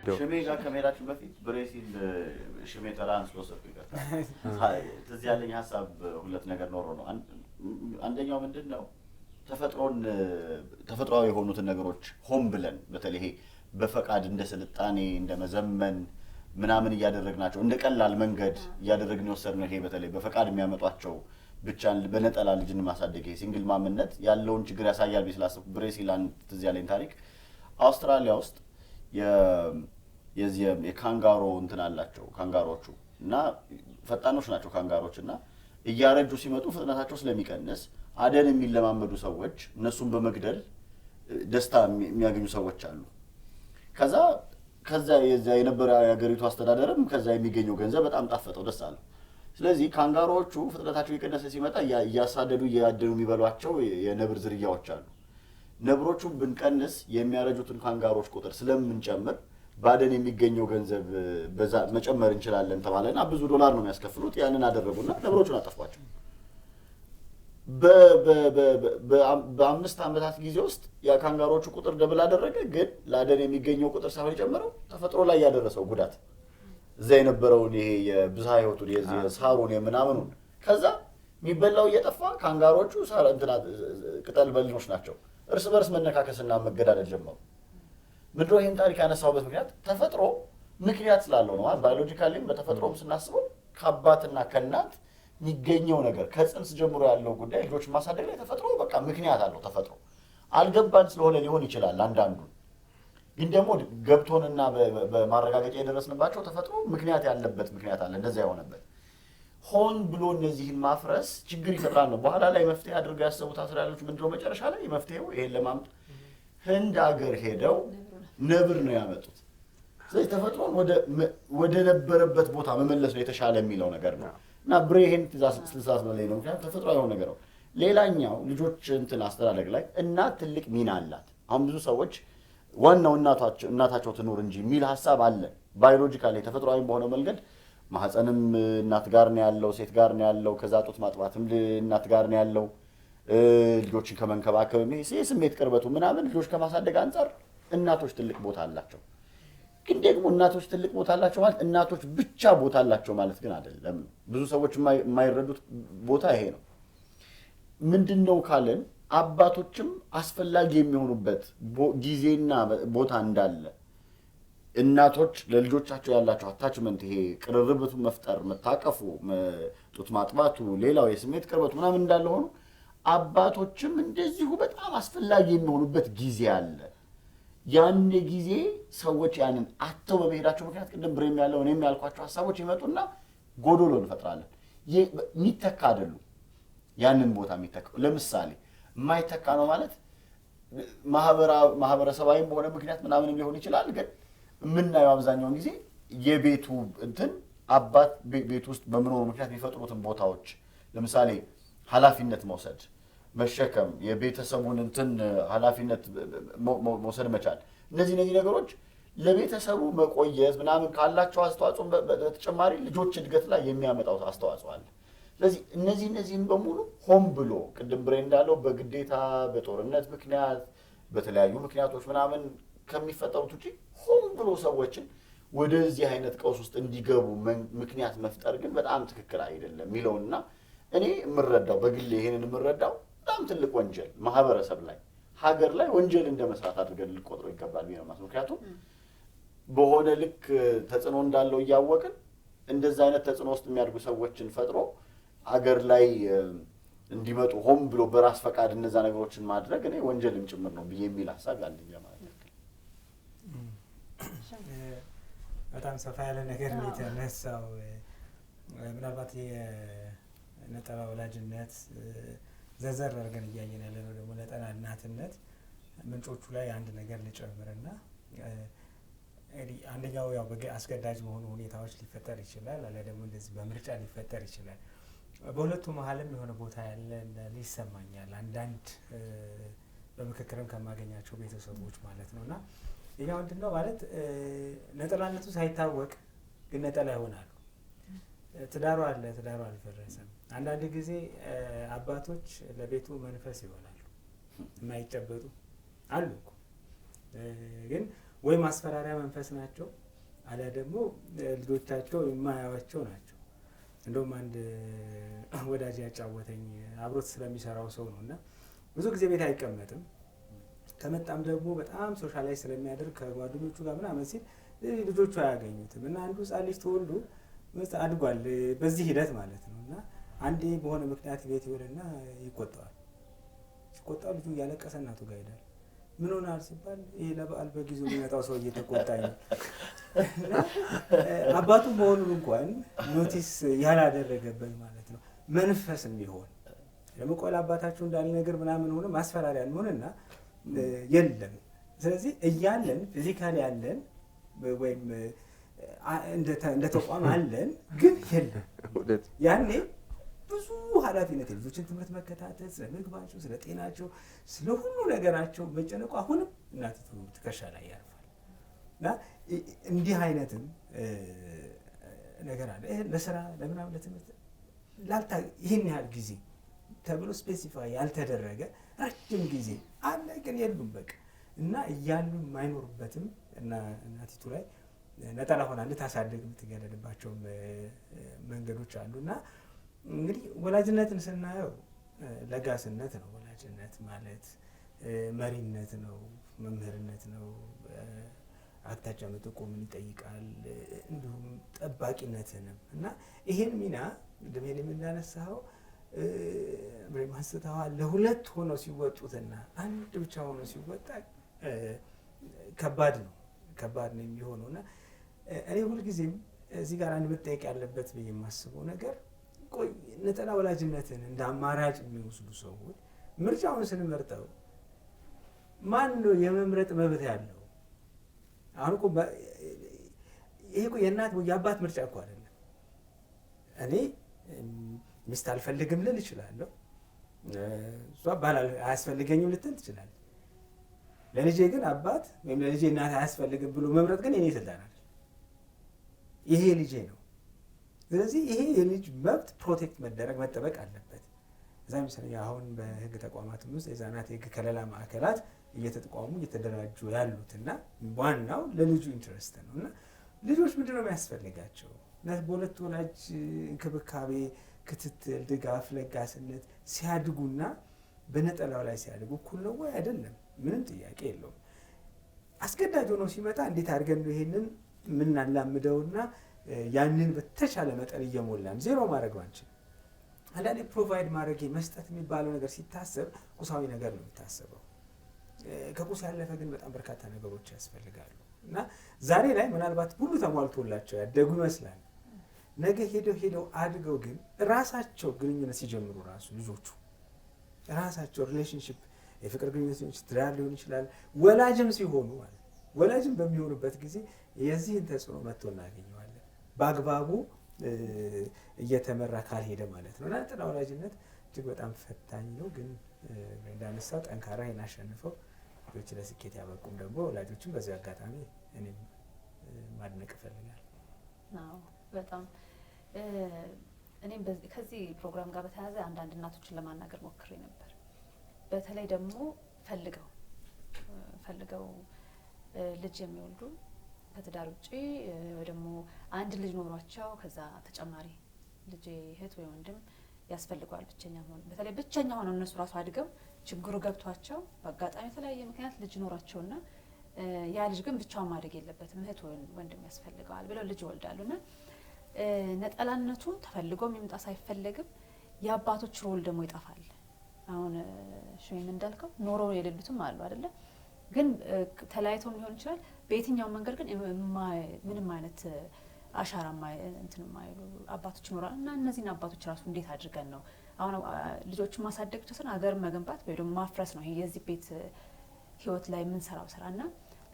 ሽሜ ጋር ከመሄዳችን በፊት ብሬሲል ሽሜ ተራን ስለወሰድኩ ይቀርታል ትዝ ያለኝ ሀሳብ ሁለት ነገር ኖሮ ነው። አንደኛው ምንድን ነው ተፈጥሯዊ የሆኑትን ነገሮች ሆም ብለን በተለይ በፈቃድ እንደ ስልጣኔ እንደ መዘመን ምናምን እያደረግናቸው እንደ ቀላል መንገድ እያደረግን የወሰድነው ይሄ በተለይ በፈቃድ የሚያመጧቸው ብቻን በነጠላ ልጅን ማሳደግ ይሄ ሲንግል ማምነት ያለውን ችግር ያሳያል ብዬ ስላሰብኩ ብሬሲላን ትዝ ያለኝ ታሪክ አውስትራሊያ ውስጥ የካንጋሮ እንትን አላቸው ካንጋሮቹ እና ፈጣኖች ናቸው ካንጋሮች እና እያረጁ ሲመጡ ፍጥነታቸው ስለሚቀንስ አደን የሚለማመዱ ሰዎች እነሱን በመግደል ደስታ የሚያገኙ ሰዎች አሉ። ከዛ የነበረ የሀገሪቱ አስተዳደርም ከዛ የሚገኘው ገንዘብ በጣም ጣፈጠው ደስ አለው። ስለዚህ ካንጋሮቹ ፍጥነታቸው የቀነሰ ሲመጣ እያሳደዱ እያደኑ የሚበሏቸው የነብር ዝርያዎች አሉ። ነብሮቹን ብንቀንስ የሚያረጁትን ካንጋሮች ቁጥር ስለምንጨምር ባደን የሚገኘው ገንዘብ በዛ መጨመር እንችላለን ተባለና ብዙ ዶላር ነው የሚያስከፍሉት። ያንን አደረጉና ነብሮቹን አጠፏቸው። በ5 ዓመታት ጊዜ ውስጥ የካንጋሮቹ ቁጥር ደብል አደረገ። ግን ላደን የሚገኘው ቁጥር ሳይሆን የጨመረው ተፈጥሮ ላይ ያደረሰው ጉዳት እዛ የነበረውን ይሄ የብዝሃ ህይወቱን የሳሩን የምናምኑን ከዛ የሚበላው እየጠፋ ካንጋሮቹ ቅጠል በልኖች ናቸው። እርስ በርስ መነካከስና መገዳደል ጀመሩ። ምንድነው ይህን ታሪክ ያነሳሁበት ምክንያት ተፈጥሮ ምክንያት ስላለው ነው። ባዮሎጂካሊም በተፈጥሮም ስናስበው ከአባትና ከእናት የሚገኘው ነገር ከጽንስ ጀምሮ ያለው ጉዳይ ልጆች ማሳደግ ላይ ተፈጥሮ በቃ ምክንያት አለው። ተፈጥሮ አልገባን ስለሆነ ሊሆን ይችላል አንዳንዱ ግን ደግሞ ገብቶንና በማረጋገጫ የደረስንባቸው ተፈጥሮ ምክንያት ያለበት ምክንያት አለ። እንደዛ የሆነበት ሆን ብሎ እነዚህን ማፍረስ ችግር ይፈጥራል ነው። በኋላ ላይ መፍትሄ አድርገው ያሰቡት አስራሎች ምንድነው መጨረሻ ላይ መፍትሄው ይሄን ለማምጣት ህንድ ሀገር ሄደው ነብር ነው ያመጡት። ስለዚህ ተፈጥሮን ወደ ነበረበት ቦታ መመለስ ነው የተሻለ የሚለው ነገር ነው እና ብሬሄን ትዛዝ መለይ ነው። ምክንያቱም ተፈጥሮ የሆነ ነገር ነው። ሌላኛው ልጆች አስተዳደግ ላይ እናት ትልቅ ሚና አላት። አሁን ብዙ ሰዎች ዋናው እናታቸው ትኖር እንጂ የሚል ሀሳብ አለ። ባዮሎጂካሊ ተፈጥሯዊ በሆነ መንገድ ማህፀንም እናት ጋር ነው ያለው፣ ሴት ጋር ነው ያለው። ከዛ ጡት ማጥባትም እናት ጋር ነው ያለው። ልጆችን ከመንከባከብ የስሜት ቅርበቱ ምናምን ልጆች ከማሳደግ አንጻር እናቶች ትልቅ ቦታ አላቸው። ግን ደግሞ እናቶች ትልቅ ቦታ አላቸው ማለት እናቶች ብቻ ቦታ አላቸው ማለት ግን አይደለም። ብዙ ሰዎች የማይረዱት ቦታ ይሄ ነው። ምንድነው ካለን አባቶችም አስፈላጊ የሚሆኑበት ጊዜና ቦታ እንዳለ እናቶች ለልጆቻቸው ያላቸው አታችመንት ይሄ ቅርርበቱ መፍጠር መታቀፉ ጡት ማጥባቱ ሌላው የስሜት ቅርበቱ ምናምን እንዳለ ሆኖ አባቶችም እንደዚሁ በጣም አስፈላጊ የሚሆኑበት ጊዜ አለ። ያን ጊዜ ሰዎች ያንን አተው በመሄዳቸው ምክንያት ቅድም ብሬም ያለው እኔም ያልኳቸው ሀሳቦች ይመጡና ጎዶሎ እንፈጥራለን። የሚተካ አይደሉም። ያንን ቦታ የሚተካው ለምሳሌ የማይተካ ነው ማለት ማህበረሰባዊ በሆነ ምክንያት ምናምንም ሊሆን ይችላል። ግን የምናየው አብዛኛውን ጊዜ የቤቱ አባት ቤት ውስጥ በመኖሩ ምክንያት የሚፈጥሩትን ቦታዎች ለምሳሌ ኃላፊነት መውሰድ መሸከም የቤተሰቡን ኃላፊነት መውሰድ መቻል እነዚህ ነገሮች ለቤተሰቡ መቆየት ምናምን ካላቸው አስተዋጽኦ በተጨማሪ ልጆች እድገት ላይ የሚያመጣው አስተዋጽኦ አለ። ስለዚህ እነዚህን በሙሉ ሆም ብሎ ቅድም ብሬ እንዳለው በግዴታ በጦርነት ምክንያት በተለያዩ ምክንያቶች ምናምን ከሚፈጠሩት ውጪ ሆም ብሎ ሰዎችን ወደዚህ አይነት ቀውስ ውስጥ እንዲገቡ ምክንያት መፍጠር ግን በጣም ትክክል አይደለም የሚለውና እኔ የምረዳው በግሌ ይሄንን የምረዳው በጣም ትልቅ ወንጀል ማህበረሰብ ላይ ሀገር ላይ ወንጀል እንደመስራት አድርገን ልቆጥረው ይገባል ነው ማለት። ምክንያቱም በሆነ ልክ ተጽዕኖ እንዳለው እያወቅን እንደዛ አይነት ተጽዕኖ ውስጥ የሚያድጉ ሰዎችን ፈጥሮ ሀገር ላይ እንዲመጡ ሆም ብሎ በራስ ፈቃድ እነዛ ነገሮችን ማድረግ እኔ ወንጀልም ጭምር ነው ብዬ የሚል ሀሳብ ያለኝ ማለት ነው። በጣም ሰፋ ያለ ነገር ነው የተነሳው። ምናልባት የነጠላ ወላጅነት ዘዘር አድርገን እያየን ያለ ነው። ደግሞ ነጠላ እናትነት ምንጮቹ ላይ አንድ ነገር ልጨምርና እንግዲህ አንደኛው ያው አስገዳጅ መሆኑ ሁኔታዎች ሊፈጠር ይችላል፣ አለ ደግሞ እንደዚህ በምርጫ ሊፈጠር ይችላል። በሁለቱ መሀልም የሆነ ቦታ ያለ ሊሰማኛል አንዳንድ በምክክርም ከማገኛቸው ቤተሰቦች ማለት ነውና ይሄ ምንድነው ማለት ነጠላነቱ ሳይታወቅ ግን ነጠላ ይሆናሉ። ትዳሩ አለ፣ ትዳሩ አልፈረሰም። አንዳንድ ጊዜ አባቶች ለቤቱ መንፈስ ይሆናሉ፣ የማይጨበጡ አሉ እኮ። ግን ወይ ማስፈራሪያ መንፈስ ናቸው፣ አሊያ ደግሞ ልጆቻቸው የማያዩዋቸው ናቸው። እንደውም አንድ ወዳጅ ያጫወተኝ አብሮት ስለሚሰራው ሰው ነው እና ብዙ ጊዜ ቤት አይቀመጥም። ከመጣም ደግሞ በጣም ሶሻላይዝ ስለሚያደርግ ከጓደኞቹ ጋር ምናምን ሲል ልጆቹ አያገኙትም እና አንዱ ሕፃን ልጅ ተወልዶ አድጓል በዚህ ሂደት ማለት ነው እና አንዴ በሆነ ምክንያት ቤት ይወልና ይቆጣዋል። ሲቆጣው ልጁ እያለቀሰ እናቱ ጋር ይሄዳል። ምን ሆናል ሲባል ይሄ ለበዓል በጊዜው የሚመጣው ሰው እየተቆጣኝ ነው። አባቱ መሆኑን እንኳን ኖቲስ ያላደረገበት ማለት ነው። መንፈስ እንዲሆን ደግሞ ቆይ አባታችሁ እንዳለ ነገር ምናምን ሆነ ማስፈራሪያ እንሆንና የለም። ስለዚህ እያለን ፊዚካሊ ያለን ወይም እንደ ተቋም አለን ግን የለም። ያኔ ብዙ ኃላፊነት የልጆችን ትምህርት መከታተል፣ ስለ ምግባቸው፣ ስለ ጤናቸው፣ ስለ ሁሉ ነገራቸው መጨነቁ አሁንም እናቲቱ ትከሻ ላይ ያርፋል እና እንዲህ አይነትም ነገር አለ። ለስራ ለምናምን ለትምህርት ይህን ያህል ጊዜ ተብሎ ስፔሲፋይ ያልተደረገ ረጅም ጊዜ አለ ግን የሉም በቃ እና እያሉ የማይኖሩበትም እና እናቲቱ ላይ ነጠላ ሆና እንድታሳድግ የምትገደድባቸው መንገዶች አሉ እና እንግዲህ ወላጅነትን ስናየው ለጋስነት ነው። ወላጅነት ማለት መሪነት ነው፣ መምህርነት ነው፣ አቅጣጫ መጠቆምን ይጠይቃል፣ እንዲሁም ጠባቂነትንም እና ይሄን ሚና እንደምን የምናነሳው ማስተዋል ለሁለት ሆነው ሲወጡትና አንድ ብቻ ሆነው ሲወጣ ከባድ ነው የሚሆነው እና እኔ ሁልጊዜም እዚህ ጋር አንድ መጠየቅ ያለበት ብዬ የማስበው ነገር ቆይ ነጠላ ወላጅነትን እንደ አማራጭ የሚወስዱ ሰዎች ምርጫውን ስንመርጠው ማን ነው የመምረጥ መብት ያለው? አሁን እኮ ይሄ እኮ የእናት የአባት ምርጫ እኮ አይደለም። እኔ ሚስት አልፈልግም ልል እችላለሁ፣ እሷ ባል አያስፈልገኝም ልትል ትችላለች። ለልጄ ግን አባት ወይም ለልጄ እናት አያስፈልግም ብሎ መምረጥ ግን የኔ ስልጣን አይደለም፣ ይሄ ልጄ ነው። ስለዚህ ይሄ የልጅ መብት ፕሮቴክት መደረግ መጠበቅ አለበት። እዛ ምሳሌ አሁን በህግ ተቋማትም ውስጥ የህፃናት የህግ ከለላ ማዕከላት እየተቋሙ እየተደራጁ ያሉትና ዋናው ለልጁ ኢንትረስት ነው እና ልጆች ምንድን ነው የሚያስፈልጋቸው? በሁለት ወላጅ እንክብካቤ፣ ክትትል፣ ድጋፍ፣ ለጋስነት ሲያድጉና በነጠላው ላይ ሲያድጉ እኩል ነው ወይ? አይደለም። ምንም ጥያቄ የለውም። አስገዳጅ ሆኖ ሲመጣ እንዴት አድርገን ነው ይሄንን የምናላምደውና ያንን በተሻለ መጠን እየሞላን ዜሮ ማድረግ አንችልም። አንዳንዴ ፕሮቫይድ ማድረግ መስጠት የሚባለው ነገር ሲታሰብ ቁሳዊ ነገር ነው የሚታሰበው። ከቁስ ያለፈ ግን በጣም በርካታ ነገሮች ያስፈልጋሉ እና ዛሬ ላይ ምናልባት ሁሉ ተሟልቶላቸው ያደጉ ይመስላል። ነገ ሄደው አድገው ግን ራሳቸው ግንኙነት ሲጀምሩ ራሱ ልጆቹ ራሳቸው ሪሌሽንሽፕ የፍቅር ግንኙነት ትዳር ሊሆን ይችላል። ወላጅም ሲሆኑ ማለት ወላጅም በሚሆኑበት ጊዜ የዚህን ተጽዕኖ መጥቶ እናገኘዋለን በአግባቡ እየተመራ ካልሄደ ማለት ነው እና ነጠላ ወላጅነት እጅግ በጣም ፈታኝ ነው። ግን እንዳነሳው ጠንካራ ይሄን አሸንፈው ልጆች ለስኬት ያበቁም ደግሞ ወላጆችን በዚህ አጋጣሚ እኔም ማድነቅ እፈልጋለሁ። አዎ በጣም እኔም ከዚህ ፕሮግራም ጋር በተያያዘ አንዳንድ እናቶችን ለማናገር ሞክሬ ነበር። በተለይ ደግሞ ፈልገው ልጅ የሚወልዱ ከትዳር ውጪ ወይ ደግሞ አንድ ልጅ ኖሯቸው ከዛ ተጨማሪ ልጅ እህት ወይ ወንድም ያስፈልገዋል ብቸኛ ሆነ በተለይ ብቸኛ ሆነው እነሱ ራሱ አድገው ችግሩ ገብቷቸው በአጋጣሚ የተለያየ ምክንያት ልጅ ኖሯቸውና ያ ልጅ ግን ብቻውን ማደግ የለበትም እህት ወይ ወንድም ያስፈልገዋል ብለው ልጅ ይወልዳሉና ነጠላነቱ ተፈልጎም የሚመጣ ሳይፈልግም የአባቶች ሮል ደግሞ ይጠፋል። አሁን ሸይን እንዳልከው ኖሮ የሌሉትም አሉ አይደለ? ግን ተለያይተው ሊሆን ይችላል። በየትኛው መንገድ ግን ምንም አይነት አሻራ እንትን የማይሉ አባቶች ይኖራሉ እና እነዚህን አባቶች ራሱ እንዴት አድርገን ነው አሁን ልጆችን ማሳደግ ብቻ ሳይሆን ሀገር መገንባት ወይ ደግሞ ማፍረስ ነው ይሄ የዚህ ቤት ህይወት ላይ የምንሰራው ስራና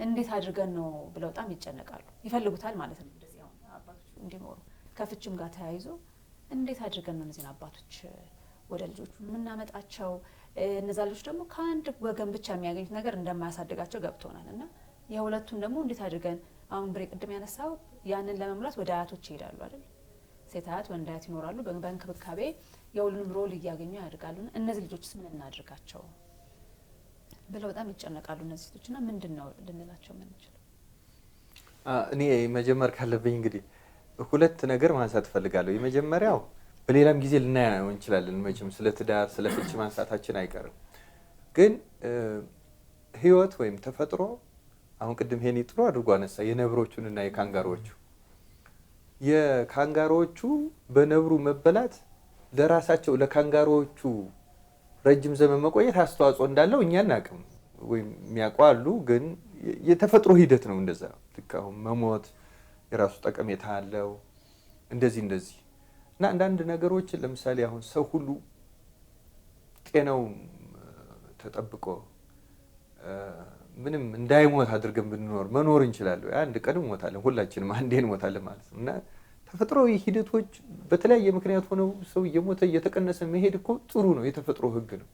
እንዴት አድርገን ነው ብለው በጣም ይጨነቃሉ። ይፈልጉታል ማለት ነው እንደዚህ አሁን አባቶች እንዲኖሩ ከፍችም ጋር ተያይዞ እንዴት አድርገን ነው እነዚህን አባቶች ወደ ልጆቹ የምናመጣቸው? እነዛ ልጆች ደግሞ ከአንድ ወገን ብቻ የሚያገኙት ነገር እንደማያሳድጋቸው ገብቶናል እና የሁለቱን ደግሞ እንዴት አድርገን አሁን ብሬ ቅድም ያነሳው ያንን ለመሙላት ወደ አያቶች ይሄዳሉ አይደል? ሴት አያት ወንድ አያት ይኖራሉ። በእንክብካቤ የሁሉንም ሮል እያገኙ ያድጋሉና እነዚህ ልጆችስ ምን እናድርጋቸው ብለው በጣም ይጨነቃሉ እነዚህ ሴቶችና ምንድን ነው ልንላቸው የምንችለው? እኔ መጀመር ካለብኝ እንግዲህ ሁለት ነገር ማንሳት እፈልጋለሁ። የመጀመሪያው በሌላም ጊዜ ልናየው እንችላለን። መቼም ስለ ትዳር ስለ ፍቺ ማንሳታችን አይቀርም። ግን ህይወት ወይም ተፈጥሮ አሁን ቅድም ሄኒ ጥሩ አድርጎ አነሳ የነብሮቹንና የካንጋሮቹ። የካንጋሮቹ በነብሩ መበላት ለራሳቸው ለካንጋሮቹ ረጅም ዘመን መቆየት አስተዋጽኦ እንዳለው እኛ አናውቅም፣ ወይም የሚያውቁ አሉ። ግን የተፈጥሮ ሂደት ነው እንደዛ። ልክ አሁን መሞት የራሱ ጠቀሜታ አለው። እንደዚህ እና አንዳንድ ነገሮችን ለምሳሌ አሁን ሰው ሁሉ ጤናው ተጠብቆ ምንም እንዳይሞት አድርገን መኖር እንችላለን። አንድ ቀን እንሞታለን፣ ሁላችንም አንዴ እንሞታለን ማለት ነው። እና ተፈጥሯዊ ሂደቶች በተለያየ ምክንያት ሆነው ሰው እየሞተ እየተቀነሰ መሄድ እኮ ጥሩ ነው፣ የተፈጥሮ ህግ ነው።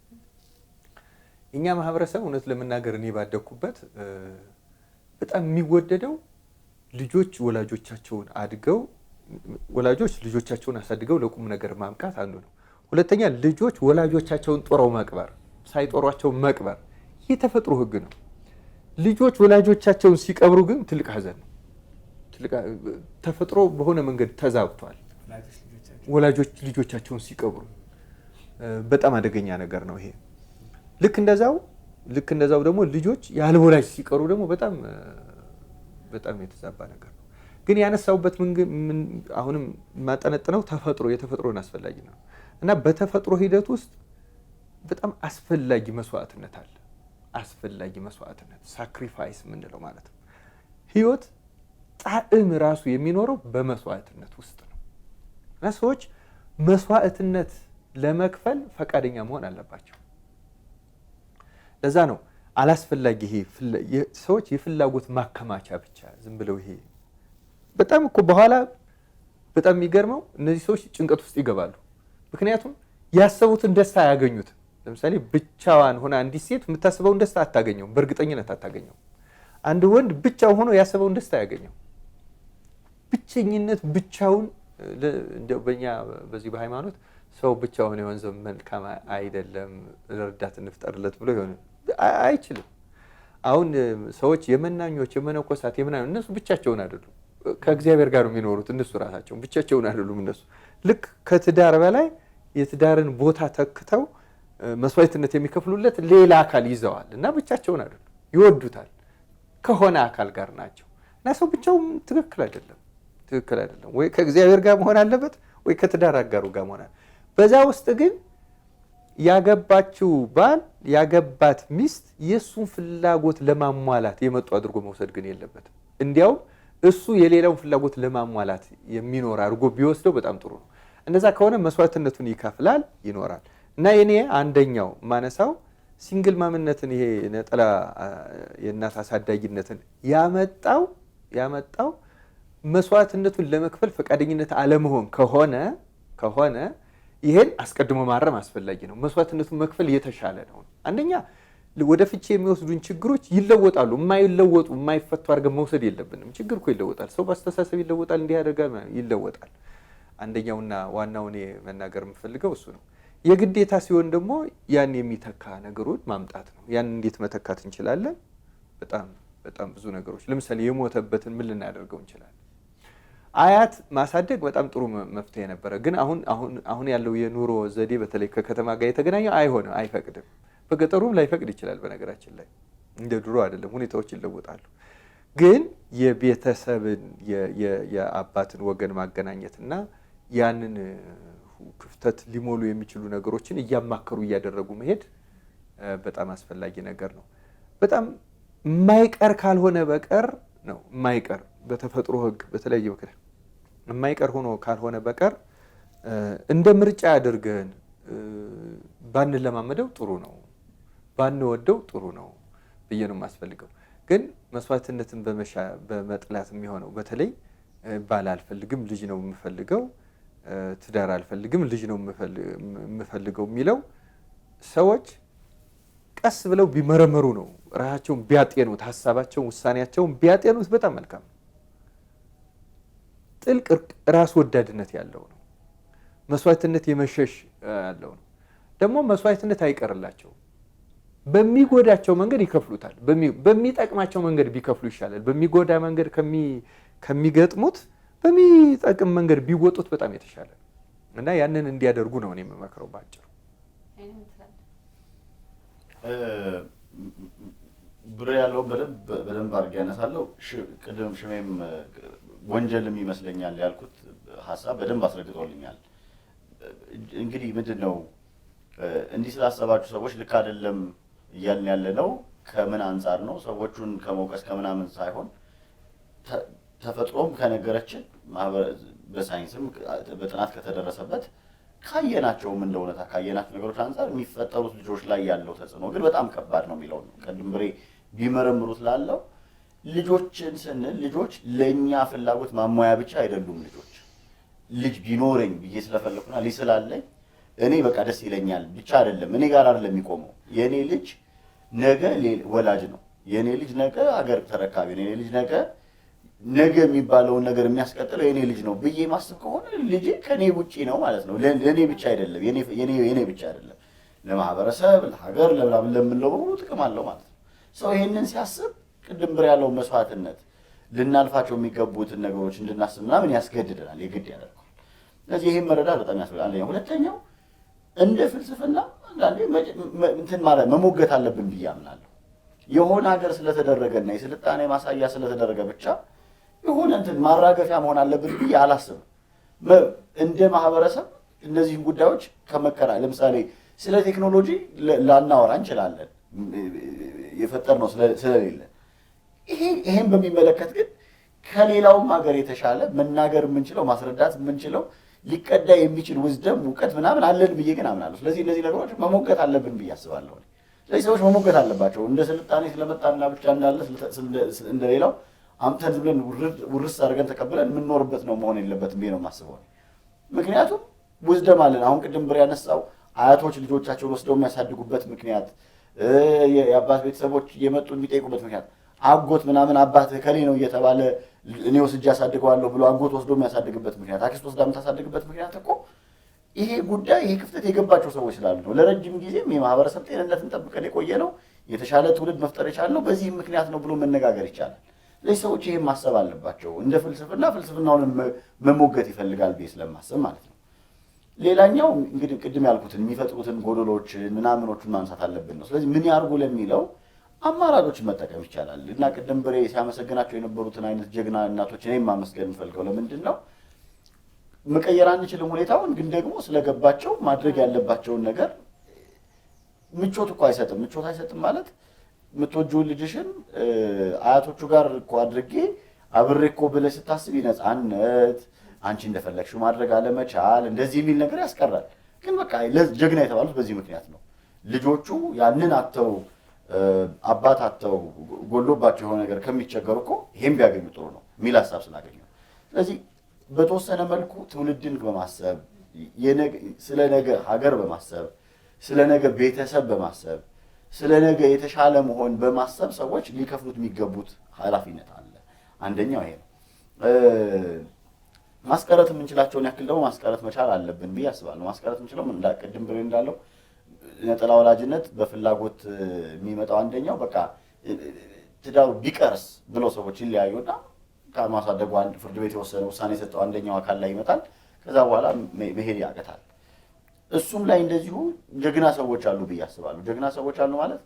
እኛ ማህበረሰብ እውነት ለመናገር እኔ ባደኩበት በጣም የሚወደደው ልጆች ወላጆቻቸውን አድገው ወላጆች ልጆቻቸውን አሳድገው ለቁም ነገር ማምቃት አንዱ ነው። ሁለተኛ ልጆች ወላጆቻቸውን ጦረው መቅበር፣ ሳይጦሯቸው መቅበር የተፈጥሮ ህግ ነው። ልጆች ወላጆቻቸውን ሲቀብሩ ግን ትልቅ ሀዘን ነው። ተፈጥሮ በሆነ መንገድ ተዛብቷል። ወላጆች ልጆቻቸውን ሲቀብሩ በጣም አደገኛ ነገር ነው ይሄ። ልክ እንደዛው ደግሞ ልጆች ያለ ወላጅ ሲቀሩ ደግሞ በጣም የተዛባ ነገር ነው። ግን ያነሳውበት አሁንም ማጠነጥነው የተፈጥሮን አስፈላጊ ነው እና በተፈጥሮ ሂደት ውስጥ በጣም አስፈላጊ መስዋዕትነት አለ። አስፈላጊ መስዋዕትነት ሳክሪፋይስ የምንለው ማለት ነው። ህይወት ጣዕም ራሱ የሚኖረው በመስዋዕትነት ውስጥ ነው እና ሰዎች መስዋዕትነት ለመክፈል ፈቃደኛ መሆን አለባቸው። ለዛ ነው አላስፈላጊ ሰዎች የፍላጎት ማከማቻ ብቻ ዝም ብለው ይሄ በጣም እኮ በኋላ በጣም የሚገርመው እነዚህ ሰዎች ጭንቀት ውስጥ ይገባሉ። ምክንያቱም ያሰቡትን ደስታ አያገኙትም። ለምሳሌ ብቻዋን ሆና አንዲት ሴት የምታስበውን ደስታ አታገኘውም፣ በእርግጠኝነት አታገኘውም። አንድ ወንድ ብቻው ሆኖ ያሰበውን ደስታ አያገኘው። ብቸኝነት ብቻውን እንደው በእኛ በዚህ በሃይማኖት ሰው ብቻውን የሆነ ዘመን መልካም አይደለም፣ ረዳት እንፍጠርለት ብሎ ይሆን አይችልም። አሁን ሰዎች የመናኞች የመነኮሳት እነሱ ብቻቸውን አይደሉም፣ ከእግዚአብሔር ጋር የሚኖሩት እነሱ ራሳቸው ብቻቸውን አይደሉም። እነሱ ልክ ከትዳር በላይ የትዳርን ቦታ ተክተው መስዋዕትነት የሚከፍሉለት ሌላ አካል ይዘዋል እና ብቻቸውን አይደሉም፣ ይወዱታል፣ ከሆነ አካል ጋር ናቸው። እና ሰው ብቻውን ትክክል አይደለም። ወይ ከእግዚአብሔር ጋር መሆን አለበት ወይ ከትዳር አጋሩ ጋር መሆን አለበት። በዛ ውስጥ ግን ያገባችው ባል ያገባት ሚስት የእሱን ፍላጎት ለማሟላት የመጡ አድርጎ መውሰድ ግን የለበትም። እንዲያውም እሱ የሌላውን ፍላጎት ለማሟላት የሚኖር አድርጎ ቢወስደው በጣም ጥሩ ነው። እንደዛ ከሆነ መስዋዕትነቱን ይከፍላል፣ ይኖራል። እና የኔ አንደኛው ማነሳው ሲንግል ማምነትን ይሄ ነጠላ የእናት አሳዳጊነትን ያመጣው መስዋዕትነቱን ለመክፈል ፈቃደኝነት አለመሆን ከሆነ ይሄን አስቀድሞ ማረም አስፈላጊ ነው። መስዋዕትነቱን መክፈል የተሻለ ነው። አንደኛ ወደ ፍቺ የሚወስዱን ችግሮች ይለወጣሉ። የማይለወጡ የማይፈቱ አድርገን መውሰድ የለብንም። ችግር እኮ ይለወጣል። ሰው በአስተሳሰብ ይለወጣል፣ እንዲህ ያደርጋል፣ ይለወጣል። አንደኛውና ዋናው እኔ መናገር የምፈልገው እሱ ነው። የግዴታ ሲሆን ደግሞ ያን የሚተካ ነገሩን ማምጣት ነው። ያን እንዴት መተካት እንችላለን? በጣም ብዙ ነገሮች። ለምሳሌ የሞተበትን ምን ልናደርገው እንችላለን? አያት ማሳደግ በጣም ጥሩ መፍትሄ ነበረ። ግን አሁን ያለው የኑሮ ዘዴ በተለይ ከከተማ ጋር የተገናኘ አይፈቅድም። በገጠሩም ላይፈቅድ ይችላል። በነገራችን ላይ እንደ ድሮ አይደለም፣ ሁኔታዎች ይለወጣሉ። ግን የቤተሰብን የአባትን ወገን ማገናኘትና ያንን ክፍተት ሊሞሉ የሚችሉ ነገሮችን እያማከሩ እያደረጉ መሄድ በጣም አስፈላጊ ነገር ነው። በጣም የማይቀር ካልሆነ በቀር ነው የማይቀር በተፈጥሮ ሕግ በተለያየ ምክንያት የማይቀር ሆኖ ካልሆነ በቀር እንደ ምርጫ አድርገን ባንለማመደው ጥሩ ነው፣ ባንወደው ጥሩ ነው ብዬ ነው የማስፈልገው። ግን መስዋዕትነትን በመጥላት የሚሆነው በተለይ ባል አልፈልግም ልጅ ነው የምፈልገው፣ ትዳር አልፈልግም ልጅ ነው የምፈልገው የሚለው ሰዎች ቀስ ብለው ቢመረመሩ ነው፣ ራሳቸውን ቢያጤኑት፣ ሀሳባቸውን ውሳኔያቸውን ቢያጤኑት በጣም መልካም ነው። ጥልቅ ራስ ወዳድነት ያለው ነው። መስዋዕትነት የመሸሽ ያለው ነው። ደግሞ መስዋዕትነት አይቀርላቸውም። በሚጎዳቸው መንገድ ይከፍሉታል። በሚጠቅማቸው መንገድ ቢከፍሉ ይሻላል። በሚጎዳ መንገድ ከሚገጥሙት በሚጠቅም መንገድ ቢወጡት በጣም የተሻለ እና ያንን እንዲያደርጉ ነው እኔ የምመክረው ባጭሩ። ብሬ ያለው በደንብ አድርጌ ያነሳለሁ። ቅድም ሽሜም ወንጀልም ይመስለኛል ያልኩት ሀሳብ በደንብ አስረግጦልኛል። እንግዲህ ምንድን ነው እንዲህ ስላሰባችሁ ሰዎች ልክ አይደለም እያልን ያለ ነው። ከምን አንጻር ነው? ሰዎቹን ከመውቀስ ከምናምን ሳይሆን ተፈጥሮም ከነገረችን በሳይንስም በጥናት ከተደረሰበት ካየናቸውም እንደ እውነታ ካየናቸው ነገሮች አንጻር የሚፈጠሩት ልጆች ላይ ያለው ተጽዕኖ ግን በጣም ከባድ ነው የሚለው ነው። ቅድም ብሬ ቢመረምሩት ላለው ልጆችን ስንል ልጆች ለእኛ ፍላጎት ማሟያ ብቻ አይደሉም። ልጅ ቢኖረኝ ብዬ ስለፈለኩና ልጅ ስላለኝ እኔ በቃ ደስ ይለኛል ብቻ አይደለም። እኔ ጋር አይደለም የሚቆመው። የእኔ ልጅ ነገ ወላጅ ነው። የእኔ ልጅ ነገ አገር ተረካቢ ነው። የእኔ ልጅ ነገ የሚባለውን ነገር የሚያስቀጥለው የእኔ ልጅ ነው ብዬ ማስብ ከሆነ ልጄ ከእኔ ውጪ ነው ማለት ነው። ለእኔ ብቻ አይደለም፣ የእኔ ብቻ አይደለም፣ ለማህበረሰብ፣ ለሀገር፣ ለምናምን ለምንለው በሙሉ ጥቅም አለው ማለት ነው። ሰው ይሄንን ሲያስብ ቅድም ብር ያለው መስዋዕትነት ልናልፋቸው የሚገቡትን ነገሮች እንድናስብ ምናምን ያስገድደናል፣ የግድ ያደርገዋል። ስለዚህ ይህን መረዳት በጣም ያስፈልጋል። አንደኛው። ሁለተኛው እንደ ፍልስፍና አንዳንዴ እንትን ማለት መሞገት አለብን ብዬ አምናለሁ። የሆነ ሀገር ስለተደረገና የስልጣኔ ማሳያ ስለተደረገ ብቻ የሆነ እንትን ማራገፊያ መሆን አለብን ብዬ አላስብም። እንደ ማህበረሰብ እነዚህን ጉዳዮች ከመከራ ለምሳሌ ስለ ቴክኖሎጂ ላናወራ እንችላለን፣ የፈጠርነው ስለሌለ። ይሄን በሚመለከት ግን ከሌላውም ሀገር የተሻለ መናገር የምንችለው ማስረዳት የምንችለው ሊቀዳ የሚችል ውዝደም እውቀት ምናምን አለን ብዬ ግን አምናለሁ። ስለዚህ እነዚህ ነገሮች መሞገት አለብን ብዬ አስባለሁ። ስለዚህ ሰዎች መሞገት አለባቸው። እንደ ስልጣኔ ስለመጣና ብቻ እንዳለ እንደሌላው አምተን ብለን ውርስ አድርገን ተቀብለን የምንኖርበት ነው መሆን የለበትም ብዬ ነው የማስበው። ምክንያቱም ውዝደም አለን። አሁን ቅድም ብር ያነሳው አያቶች ልጆቻቸውን ወስደው የሚያሳድጉበት ምክንያት፣ የአባት ቤተሰቦች እየመጡ የሚጠይቁበት ምክንያት፣ አጎት ምናምን አባት ከሌ ነው እየተባለ እኔ ወስጄ ያሳድገዋለሁ ብሎ አጎት ወስዶ የሚያሳድግበት ምክንያት፣ አክስት ወስዳ የምታሳድግበት ምክንያት እኮ ይሄ ጉዳይ ይሄ ክፍተት የገባቸው ሰዎች ስላሉ ነው። ለረጅም ጊዜም የማህበረሰብ ጤንነትን ጠብቀን የቆየ ነው፣ የተሻለ ትውልድ መፍጠር የቻልነው በዚህ ምክንያት ነው ብሎ መነጋገር ይቻላል። ስለዚህ ሰዎች ይሄን ማሰብ አለባቸው። እንደ ፍልስፍናውን መሞገት ይፈልጋል ብዬ ስለማስብ ማለት ነው። ሌላኛው እንግዲህ ቅድም ያልኩትን የሚፈጥሩትን ጎደሎችን ምናምኖቹን ማንሳት አለብን ነው። ስለዚህ ምን ያርጉ ለሚለው አማራጮችን መጠቀም ይቻላል እና ቅድም ብሬ ሲያመሰግናቸው የነበሩትን አይነት ጀግና እናቶች እኔም ማመስገን የምፈልገው ለምንድን ነው መቀየር አንችልም ሁኔታውን፣ ግን ደግሞ ስለገባቸው ማድረግ ያለባቸውን ነገር ምቾት እኮ አይሰጥም። ምቾት አይሰጥም ማለት የምትወጂውን ልጅሽን አያቶቹ ጋር እኮ አድርጌ አብሬ እኮ ብለሽ ስታስቢ ነፃነት፣ አንቺ እንደፈለግሽው ማድረግ አለመቻል፣ እንደዚህ የሚል ነገር ያስቀራል። ግን በቃ ጀግና የተባሉት በዚህ ምክንያት ነው። ልጆቹ ያንን አተው አባት አተው ጎሎባቸው የሆነ ነገር ከሚቸገሩ እኮ ይሄን ቢያገኙ ጥሩ ነው የሚል ሀሳብ ስላገኙ፣ ስለዚህ በተወሰነ መልኩ ትውልድን በማሰብ ስለ ነገ ሀገር በማሰብ ስለ ነገ ቤተሰብ በማሰብ ስለ ነገ የተሻለ መሆን በማሰብ ሰዎች ሊከፍሉት የሚገቡት ኃላፊነት አለ። አንደኛው ይሄ ነው። ማስቀረት የምንችላቸውን ያክል ደግሞ ማስቀረት መቻል አለብን ብዬ አስባለሁ። ማስቀረት የምንችለው ቅድም ብሬ እንዳለው ነጠላ ወላጅነት በፍላጎት የሚመጣው አንደኛው በቃ ትዳሩ ቢቀርስ ብለው ሰዎች ይለያዩና ከማሳደጉ አንድ ፍርድ ቤት የወሰነ ውሳኔ የሰጠው አንደኛው አካል ላይ ይመጣል። ከዛ በኋላ መሄድ ያቀታል። እሱም ላይ እንደዚሁ ጀግና ሰዎች አሉ ብዬ አስባለሁ። ጀግና ሰዎች አሉ ማለት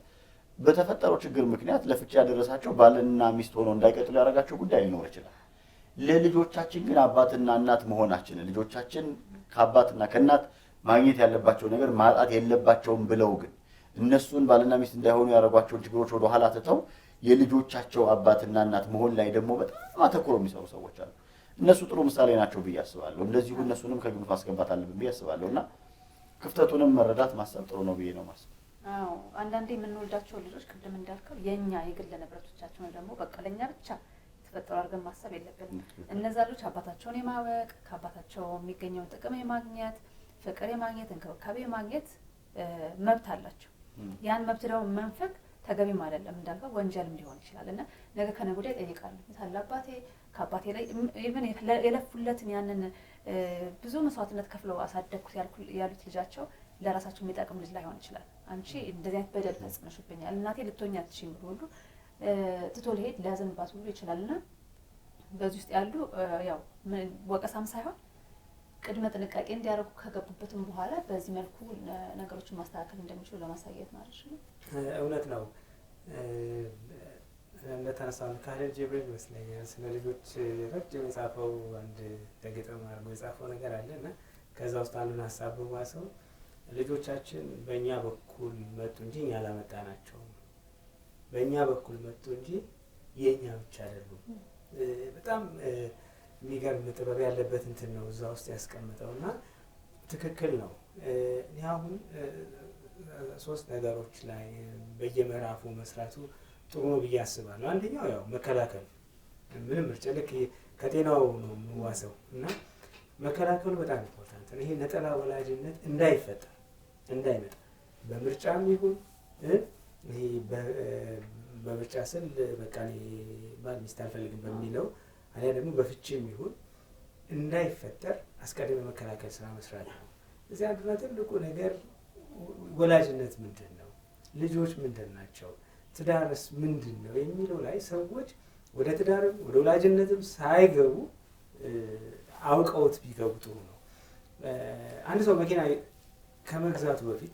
በተፈጠረው ችግር ምክንያት ለፍቻ ያደረሳቸው ባልና ሚስት ሆነው እንዳይቀጥሉ ያደረጋቸው ጉዳይ ሊኖር ይችላል። ለልጆቻችን ግን አባትና እናት መሆናችንን ልጆቻችን ከአባትና ከእናት ማግኘት ያለባቸው ነገር ማጣት የለባቸውም ብለው ግን እነሱን ባልና ሚስት እንዳይሆኑ ያደረጓቸውን ችግሮች ወደ ኋላ ትተው የልጆቻቸው አባትና እናት መሆን ላይ ደግሞ በጣም አተኩሮ የሚሰሩ ሰዎች አሉ። እነሱ ጥሩ ምሳሌ ናቸው ብዬ አስባለሁ። እንደዚሁ እነሱንም ከግምት ማስገባት አለብን ብዬ አስባለሁ እና ክፍተቱንም መረዳት ማሰብ ጥሩ ነው ብዬ ነው ማስብ። አዎ አንዳንዴ የምንወልዳቸው ልጆች ቅድም እንዳልከው የኛ የግል ንብረቶቻችን ደግሞ በቃ ለኛ ብቻ ተፈጥሮ አድርገን ማሰብ የለብንም። እነዛ ልጆች አባታቸውን የማወቅ ከአባታቸው የሚገኘውን ጥቅም የማግኘት ፍቅር የማግኘት እንክብካቤ የማግኘት መብት አላቸው። ያን መብት ደግሞ መንፈግ ተገቢም አይደለም፣ እንዳልከው ወንጀልም ሊሆን ይችላል እና ነገ ከነገ ወዲያ ይጠይቃሉ። ታላ አባቴ ከአባቴ ላይ ኢቭን የለፉለትን ያንን ብዙ መስዋዕትነት ከፍለው አሳደግኩት ያሉት ልጃቸው ለራሳቸው የሚጠቅም ልጅ ላይሆን ይችላል። አንቺ እንደዚህ አይነት በደል ፈጽመሽብኛል፣ እናቴ ልትሆኛ አትችይም ብሎ ሁሉ ትቶ ሊሄድ ሊያዘንባት ሁሉ ይችላልና በዚህ ውስጥ ያሉ ያው ወቀሳም ሳይሆን ቅድመ ጥንቃቄ እንዲያደርጉ ከገቡበትም በኋላ በዚህ መልኩ ነገሮችን ማስተካከል እንደሚችሉ ለማሳየት ማለት ነው። እውነት ነው። እንደተነሳው ካህሊል ጅብሪል ይመስለኛል ስለ ልጆች ረጅም የጻፈው አንድ ተገጠም አድርጎ የጻፈው ነገር አለ እና ከዛ ውስጥ አንዱን ሀሳብ በዋሰው ልጆቻችን በእኛ በኩል መጡ እንጂ እኛ አላመጣናቸውም፣ በእኛ በኩል መጡ እንጂ የእኛ ብቻ አይደሉም። በጣም የሚገርም ጥበብ ያለበት እንትን ነው እዛ ውስጥ ያስቀምጠው እና ትክክል ነው። እኔ አሁን 3 ነገሮች ላይ በየምዕራፉ መስራቱ ጥሩ ነው ብዬ አስባለሁ። አንደኛው ያው መከላከል፣ ምንም ምርጫ ልክ ከጤናው ነው የምዋሰው እና መከላከሉ በጣም ኢምፖርታንት ነው። ይሄ ነጠላ ወላጅነት እንዳይፈጠር እንዳይመጣ በምርጫም ይሁን ይሄ በምርጫ ስል በቃ ባል ሚስት አልፈልግም በሚለው አሊያ ደግሞ በፍቺም ይሁን እንዳይፈጠር አስቀድመ መከላከል ስራ መስራት ነው። እዚህ አንዱና ትልቁ ነገር ወላጅነት ምንድን ነው፣ ልጆች ምንድን ናቸው፣ ትዳርስ ምንድን ነው የሚለው ላይ ሰዎች ወደ ትዳርም ወደ ወላጅነትም ሳይገቡ አውቀውት ቢገቡ ጥሩ ነው። አንድ ሰው መኪና ከመግዛቱ በፊት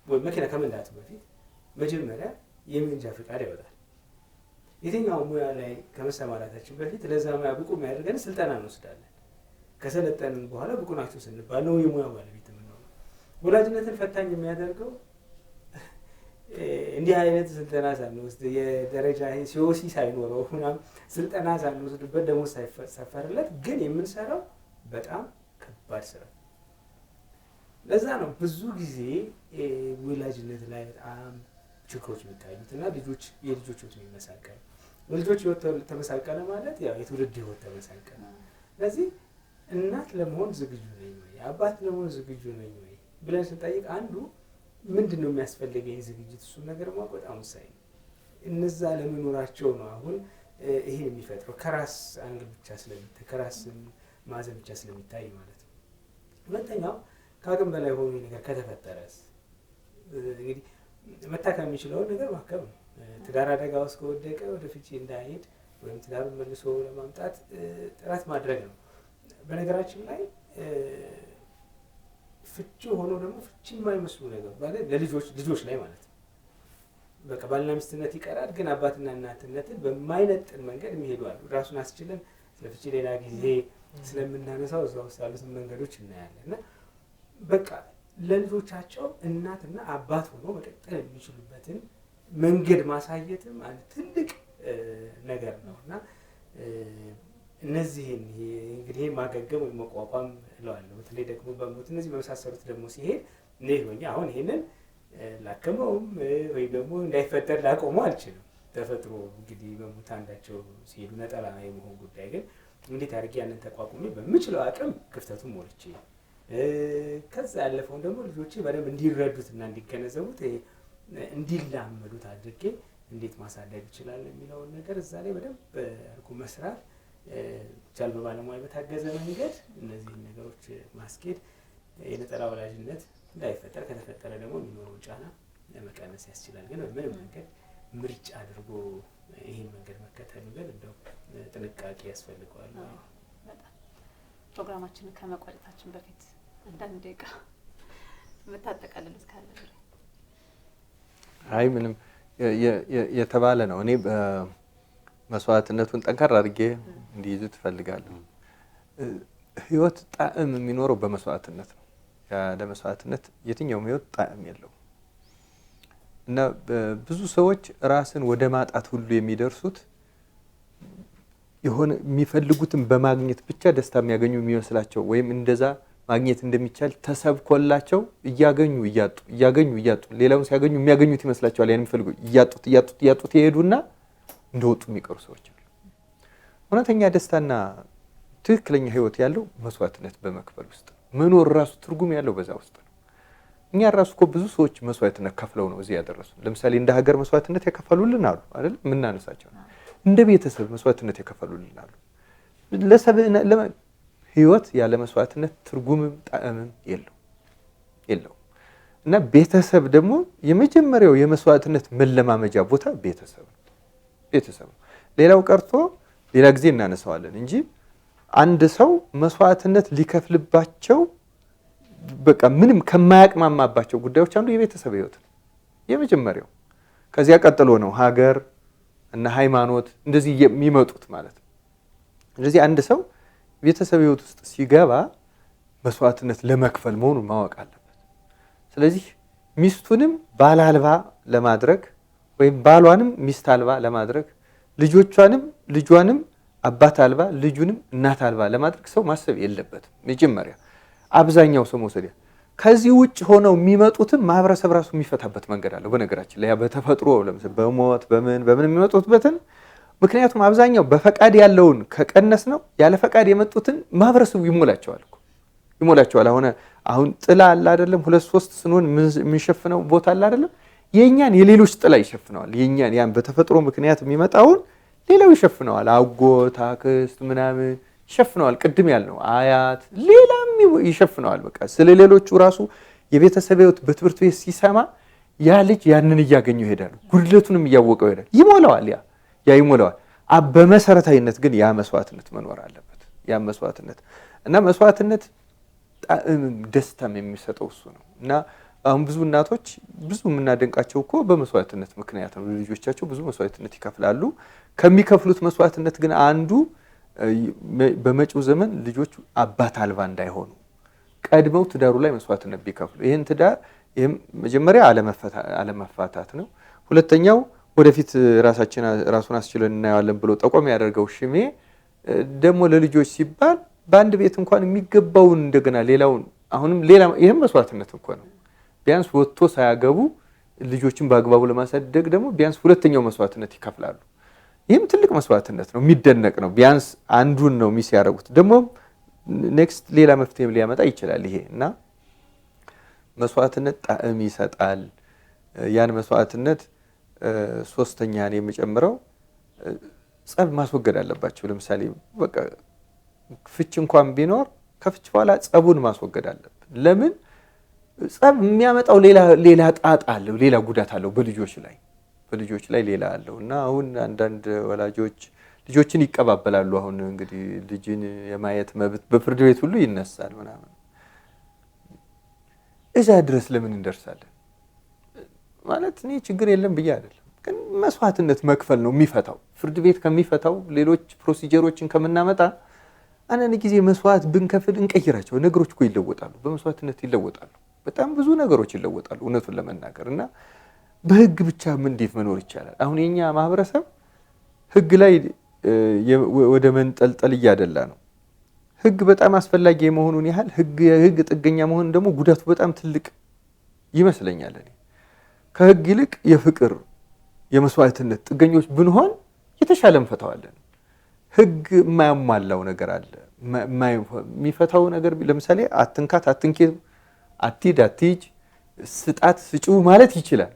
ወይ መኪና ከመንዳቱ በፊት መጀመሪያ የመንጃ ፈቃድ ያወጣል። የትኛው ሙያ ላይ ከመሰማራታችን በፊት ለዛ ሙያ ብቁ የሚያደርገን ስልጠና እንወስዳለን። ከሰለጠንን በኋላ ብቁ ናችሁ ስንባል ነው የሙያ ባለቤት የምንሆነው። ወላጅነትን ፈታኝ የሚያደርገው እንዲህ አይነት ስልጠና ሳንወስድ የደረጃ ሲኦሲ ሳይኖረው ምናምን ስልጠና ሳንወስድበት ደግሞ ሳይሰፈርለት ግን የምንሰራው በጣም ከባድ ስራ። ለዛ ነው ብዙ ጊዜ ወላጅነት ላይ በጣም ችግሮች የሚታዩት እና የልጆች ህይወት የሚመሳቀል ልጆች ህይወት ተመሳቀለ ማለት ያው የትውልድ ህይወት ተመሳቀለ። ስለዚህ እናት ለመሆን ዝግጁ ነኝ ወይ አባት ለመሆን ዝግጁ ነኝ ወይ ብለን ስንጠይቅ አንዱ ምንድን ነው የሚያስፈልገኝ ዝግጅት፣ እሱን ነገር ማወቅ በጣም ወሳኝ ነው። እነዛ ለመኖራቸው ነው አሁን ይሄን የሚፈጥረው ከራስ አንግል ብቻ ስለሚታይ ከራስ ማዘን ብቻ ስለሚታይ ማለት ነው። ሁለተኛው ከአቅም በላይ ሆኖ ነገር ከተፈጠረስ እንግዲህ መታከም የሚችለውን ነገር ማከም ነው። ትዳር አደጋ ውስጥ ከወደቀ ወደ ፍቺ እንዳይሄድ ወይም ትዳሩን መልሶ ለማምጣት ጥረት ማድረግ ነው። በነገራችን ላይ ፍቺ ሆኖ ደግሞ ፍቺ የማይመስሉ ነገር ማለት ልጆች ላይ ማለት ነው። በቃ ባልና ሚስትነት ይቀራል፣ ግን አባትና እናትነትን በማይነጥን መንገድ የሚሄዱ አሉ። ራሱን አስችለን ስለ ፍቺ ሌላ ጊዜ ስለምናነሳው እዛ ውስጥ ያሉትን መንገዶች እናያለን እና በቃ ለልጆቻቸው እናትና አባት ሆኖ መቀጠል የሚችሉበትን መንገድ ማሳየትም አንድ ትልቅ ነገር ነው እና እነዚህን እንግዲህ ማገገም ወይ መቋቋም እለዋለሁ። በተለይ ደግሞ በሞት እነዚህ በመሳሰሉት ደግሞ ሲሄድ እንዴት ሆኜ አሁን ይሄንን ላክመውም ወይ ደግሞ እንዳይፈጠር ላቆመው አልችልም። ተፈጥሮ እንግዲህ በሞት አንዳቸው ሲሄዱ ነጠላ የመሆን ጉዳይ ግን እንዴት አድርጌ ያንን ተቋቁሜ በምችለው አቅም ክፍተቱን ሞልቼ ከዛ ያለፈውን ደግሞ ልጆቼ በደንብ እንዲረዱትና እንዲገነዘቡት እንዲላመዱት አድርጌ እንዴት ማሳደግ ይችላል የሚለውን ነገር እዛ ላይ በደንብ አድርጎ መስራት ቻል በባለሙያ በታገዘ መንገድ እነዚህን ነገሮች ማስኬድ የነጠላ ወላጅነት እንዳይፈጠር ከተፈጠረ ደግሞ የሚኖረውን ጫና ለመቀነስ ያስችላል። ግን በምንም መንገድ ምርጫ አድርጎ ይህን መንገድ መከተሉ ግን እንደው ጥንቃቄ ያስፈልገዋል። ፕሮግራማችንን ከመቋጨታችን በፊት አንዳንድ ደቂቃ የምታጠቃልሉት ካለ? አይ ምንም የተባለ ነው። እኔ መስዋዕትነቱን ጠንካራ አድርጌ እንዲይዙ ትፈልጋለሁ። ህይወት ጣዕም የሚኖረው በመስዋዕትነት ነው። ያለ መስዋዕትነት የትኛውም ህይወት ጣዕም የለውም እና ብዙ ሰዎች ራስን ወደ ማጣት ሁሉ የሚደርሱት የሆነ የሚፈልጉትን በማግኘት ብቻ ደስታ የሚያገኙ የሚመስላቸው ወይም እንደዛ ማግኘት እንደሚቻል ተሰብኮላቸው እያገኙ እያጡ ሌላውን ሲያገኙ የሚያገኙት ይመስላቸዋል። ያን የሚፈልጉ እያጡት ይሄዱና እንደወጡ የሚቀሩ ሰዎች አሉ። እውነተኛ ደስታና ትክክለኛ ህይወት ያለው መስዋዕትነት በመክፈል ውስጥ መኖር ራሱ ትርጉም ያለው በዛ ውስጥ ነው። እኛ ራሱ እኮ ብዙ ሰዎች መስዋዕትነት ከፍለው ነው እዚህ ያደረሱ። ለምሳሌ እንደ ሀገር መስዋዕትነት የከፈሉልን አሉ አይደል? የምናነሳቸው እንደ ቤተሰብ መስዋዕትነት የከፈሉልን አሉ። ህይወት ያለ መስዋዕትነት ትርጉምም ጣዕምም የለው። እና ቤተሰብ ደግሞ የመጀመሪያው የመስዋዕትነት መለማመጃ ቦታ ቤተሰብ ነው። ሌላው ቀርቶ ሌላ ጊዜ እናነሳዋለን እንጂ አንድ ሰው መስዋዕትነት ሊከፍልባቸው በቃ ምንም ከማያቅማማባቸው ጉዳዮች አንዱ የቤተሰብ ህይወት ነው የመጀመሪያው። ከዚያ ቀጥሎ ነው ሀገር እና ሃይማኖት እንደዚህ የሚመጡት ማለት ነው። ስለዚህ አንድ ሰው ቤተሰብ ህይወት ውስጥ ሲገባ መስዋዕትነት ለመክፈል መሆኑን ማወቅ አለበት። ስለዚህ ሚስቱንም ባል አልባ ለማድረግ ወይም ባሏንም ሚስት አልባ ለማድረግ ልጇንም አባት አልባ ልጁንም እናት አልባ ለማድረግ ሰው ማሰብ የለበትም። መጀመሪያ አብዛኛው ሰው መውሰድ ከዚህ ውጭ ሆነው የሚመጡትን ማህበረሰብ ራሱ የሚፈታበት መንገድ አለው። በነገራችን ላይ በተፈጥሮ ለምሳሌ በሞት በምን የሚመጡበትን ምክንያቱም አብዛኛው በፈቃድ ያለውን ከቀነስ ነው ያለ ፈቃድ የመጡትን ማህበረሰቡ ይሞላቸዋል። አሁን ጥላ አለ አይደለም 2-3 ስንሆን የምንሸፍነው ቦታ አለ አይደለም የኛን የሌሎች ጥላ ይሸፍነዋል። የኛን ያን በተፈጥሮ ምክንያት የሚመጣውን ሌላው ይሸፍነዋል። አጎት አክስት ምናምን ይሸፍነዋል። ቅድም ያልነው አያት ሌላም ይሸፍነዋል። በቃ ስለሌሎቹ ራሱ የቤተሰብ ህይወት በትምህርት ቤት ሲሰማ ያ ልጅ ያንን እያገኘው ይሄዳል። ጉድለቱንም እያወቀው ይሄዳል። ይሞላዋል። ይሞላዋል። በመሰረታዊነት ግን ያ መስዋዕትነት መኖር አለበት። ያ መስዋዕትነት እና መስዋዕትነት ደስታም የሚሰጠው እሱ ነው። እና አሁን ብዙ እናቶች ብዙ የምናደንቃቸው እኮ በመስዋዕትነት ምክንያት ነው። ልጆቻቸው ብዙ መስዋዕትነት ይከፍላሉ። ከሚከፍሉት መስዋዕትነት ግን አንዱ በመጪው ዘመን ልጆች አባት አልባ እንዳይሆኑ ቀድመው ትዳሩ ላይ መስዋዕትነት ቢከፍሉ ይህም መጀመሪያ አለመፋታት ነው። ሁለተኛው ወደፊት ራሱን አስችለን እናየዋለን ብሎ ጠቆም ያደርገው ሽሜ ደግሞ ለልጆች ሲባል በአንድ ቤት እንኳን የሚገባውን እንደገና ሌላውን አሁንም ይህም መስዋዕትነት እኮ ነው። ቢያንስ ወጥቶ ሳያገቡ ልጆችን በአግባቡ ለማሳደግ ደግሞ ቢያንስ ሁለተኛው መስዋዕትነት ይከፍላሉ። ይህም ትልቅ መስዋዕትነት ነው፣ የሚደነቅ ነው። ቢያንስ አንዱን ነው ሚስ ያደረጉት። ደግሞ ኔክስት ሌላ መፍትሄም ሊያመጣ ይችላል ይሄ እና መስዋዕትነት ጣዕም ይሰጣል። ያን መስዋዕትነት ሶስተኛን የሚጨምረው ጸብ ማስወገድ አለባቸው። ለምሳሌ በቃ ፍች እንኳን ቢኖር ከፍች በኋላ ጸቡን ማስወገድ አለብን። ለምን ጸብ የሚያመጣው ሌላ ጣጣ አለው፣ ሌላ ጉዳት አለው በልጆች ላይ ሌላ አለው እና አሁን አንዳንድ ወላጆች ልጆችን ይቀባበላሉ። አሁን እንግዲህ ልጅን የማየት መብት በፍርድ ቤት ሁሉ ይነሳል ምናምን። እዛ ድረስ ለምን እንደርሳለን? ማለት እኔ ችግር የለም ብዬ አይደለም፣ ግን መስዋዕትነት መክፈል ነው የሚፈታው። ፍርድ ቤት ከሚፈታው ሌሎች ፕሮሲጀሮችን ከምናመጣ አንዳንድ ጊዜ መስዋዕት ብንከፍል እንቀይራቸው። ነገሮች እኮ ይለወጣሉ፣ በመስዋዕትነት ይለወጣሉ። በጣም ብዙ ነገሮች ይለወጣሉ እውነቱን ለመናገር እና በህግ ብቻ እንዴት መኖር ይቻላል? አሁን የኛ ማህበረሰብ ህግ ላይ ወደ መንጠልጠል እያደላ ነው። ህግ በጣም አስፈላጊ የመሆኑን ያህል ህግ ጥገኛ መሆን ደግሞ ጉዳቱ በጣም ትልቅ ይመስለኛል። እኔ ከህግ ይልቅ የፍቅር የመስዋዕትነት ጥገኞች ብንሆን የተሻለ እንፈታዋለን። ህግ የማያሟላው ነገር አለ። የሚፈታው ነገር ለምሳሌ አትንካት፣ አትንኬ፣ አትሂድ፣ አትሂጅ፣ ስጣት፣ ስጪው ማለት ይችላል።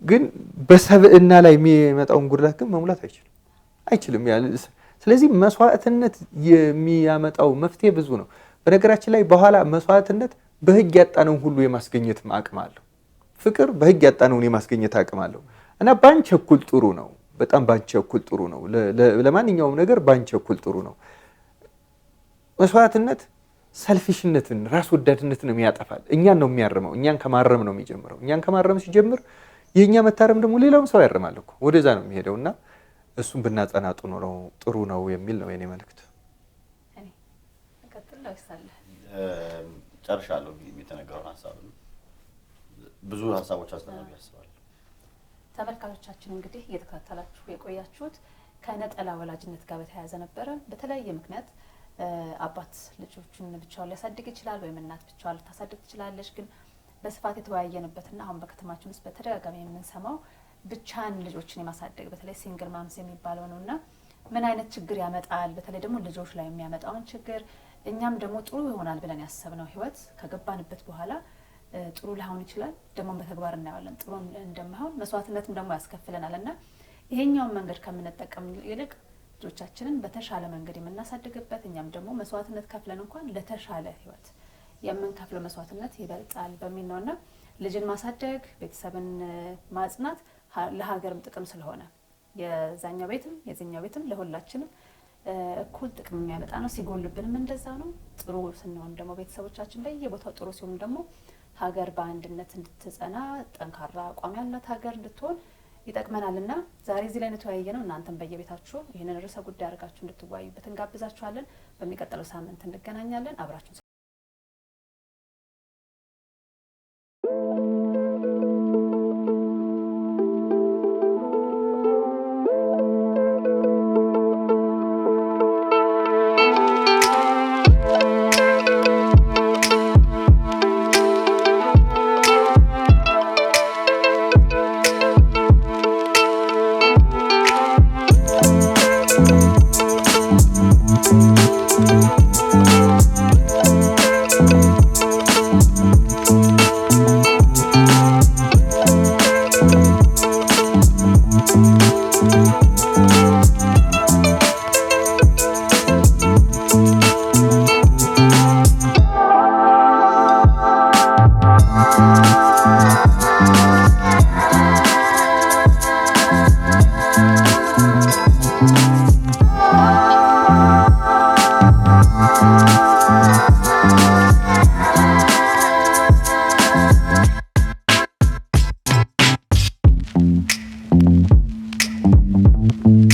ግን በሰብዕና ላይ የሚመጣውን ጉድለት ግን መሙላት አይችልም። ስለዚህ መስዋዕትነት የሚያመጣው መፍትሄ ብዙ ነው። በነገራችን ላይ በኋላ መስዋዕትነት በህግ ያጣነውን ሁሉ የማስገኘት አቅም አለው። ፍቅር በህግ ያጣነውን የማስገኘት አቅም አለው እና ባንቸኩል ጥሩ ነው። በጣም ባንቸኩል ጥሩ ነው። ለማንኛውም ነገር ባንቸኩል ጥሩ ነው። መስዋዕትነት ሰልፊሽነትን፣ ራስ ወዳድነትን ያጠፋል። እኛን ነው የሚያርመው። እኛን ከማረም ነው የሚጀምረው። እኛን ከማረም ሲጀምር የኛ መታረም ደግሞ ሌላውም ሰው ያርማል እኮ ወደዛ ነው የሚሄደውና እሱን ብናጸና ጥሩ ነው የሚል ነው የኔ መልእክት። ጨርሻለሁ። የተነገረውን ሀሳብ ብዙ ሀሳቦች አስተናግደው ያስባል። ተመልካቾቻችን እንግዲህ እየተከታተላችሁ የቆያችሁት ከነጠላ ወላጅነት ጋር በተያያዘ ነበረ። በተለያየ ምክንያት አባት ልጆቹን ብቻውን ሊያሳድግ ይችላል፣ ወይም እናት ብቻዋን ልታሳድግ ትችላለች። ግን በስፋት የተወያየንበትና አሁን በከተማችን ውስጥ በተደጋጋሚ የምንሰማው ብቻን ልጆችን የማሳደግ በተለይ ሲንግል ማምስ የሚባለው ነውና ምን አይነት ችግር ያመጣል፣ በተለይ ደግሞ ልጆች ላይ የሚያመጣውን ችግር እኛም ደግሞ ጥሩ ይሆናል ብለን ያሰብነው ህይወት ከገባንበት በኋላ ጥሩ ላይሆን ይችላል። ደግሞ በተግባር እናየዋለን ጥሩ እንደማይሆን፣ መስዋዕትነትም ደግሞ ያስከፍለናልና ይሄኛውን መንገድ ከምንጠቀም ይልቅ ልጆቻችንን በተሻለ መንገድ የምናሳድግበት እኛም ደግሞ መስዋዕትነት ከፍለን እንኳን ለተሻለ ህይወት የምንከፍለው መስዋዕትነት ይበልጣል በሚል ነውና ልጅን ማሳደግ ቤተሰብን ማጽናት ለሀገርም ጥቅም ስለሆነ የዛኛው ቤትም የዚህኛው ቤትም ለሁላችንም እኩል ጥቅም የሚያመጣ ነው። ሲጎልብንም እንደዛ ነው። ጥሩ ስንሆን ደግሞ ቤተሰቦቻችን በየቦታው ጥሩ ሲሆን ደግሞ ሀገር በአንድነት እንድትጸና ጠንካራ አቋም ያላት ሀገር እንድትሆን ይጠቅመናልና ዛሬ እዚህ ላይ ነው የተወያየነው። እናንተም በየቤታችሁ ይህንን ርዕሰ ጉዳይ አድርጋችሁ እንድትወያዩበት እንጋብዛችኋለን። በሚቀጥለው ሳምንት እንገናኛለን። አብራችሁ you.